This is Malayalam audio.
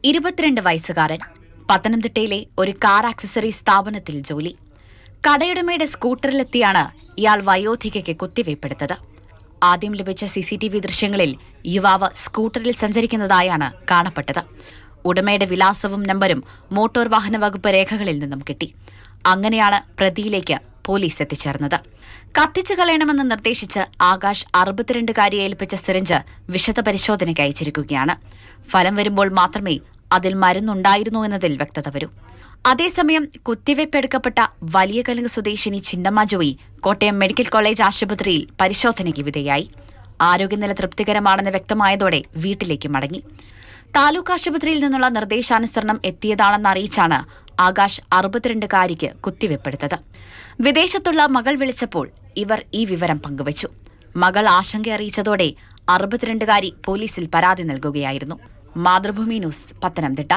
22 വയസ്സുകാരൻ പത്തനംതിട്ടയിലെ ഒരു കാർ ആക്സസറി സ്ഥാപനത്തിൽ ജോലി. കടയുടമയുടെ സ്കൂട്ടറിലെത്തിയാണ് ഇയാൾ വയോധികയ്ക്ക് കുത്തിവയ്പ്പെടുത്തത്. ആദ്യം ലഭിച്ച CCTV ദൃശ്യങ്ങളിൽ യുവാവ് സ്കൂട്ടറിൽ സഞ്ചരിക്കുന്നതായാണ് കാണപ്പെട്ടത്. ഉടമയുടെ വിലാസവും നമ്പരും മോട്ടോർ വാഹന വകുപ്പ് രേഖകളിൽ നിന്നും കിട്ടി. അങ്ങനെയാണ് പ്രതിയിലേക്ക് പോലീസ് എത്തിച്ചേർന്നത്. കത്തിച്ചു കളയണമെന്ന് നിർദ്ദേശിച്ച് ആകാശ് 62-കാരിയെ ഏൽപ്പിച്ച സിറിഞ്ച് വിശദ പരിശോധനയ്ക്ക് അയച്ചിരിക്കുകയാണ്. ഫലം വരുമ്പോൾ മാത്രമേ അതിൽ മരുന്നുണ്ടായിരുന്നു എന്നതിൽ വ്യക്തത വരൂ. അതേസമയം കുത്തിവയ്പ്പെടുക്കപ്പെട്ട വലിയ കലുങ്ക് സ്വദേശിനി ചിന്നമ്മ ജോയി കോട്ടയം മെഡിക്കൽ കോളേജ് ആശുപത്രിയിൽ പരിശോധനയ്ക്ക് വിധേയായി. ആരോഗ്യനില തൃപ്തികരമാണെന്ന് വ്യക്തമായതോടെ വീട്ടിലേക്ക് മടങ്ങി. താലൂക്ക് ആശുപത്രിയിൽ നിന്നുള്ള നിർദ്ദേശാനുസരണം എത്തിയതാണെന്ന് അറിയിച്ചാണ് ആകാശ് 62-കാരിക്ക് കുത്തിവയ്പ്പെടുത്തത്. വിദേശത്തുള്ള മകൾ വിളിച്ചപ്പോൾ ഇവർ ഈ വിവരം പങ്കുവച്ചു. മകൾ ആശങ്ക അറിയിച്ചതോടെ 62-കാരി പോലീസിൽ പരാതി നൽകുകയായിരുന്നു. മാതൃഭൂമി ന്യൂസ്, പത്തനംതിട്ട.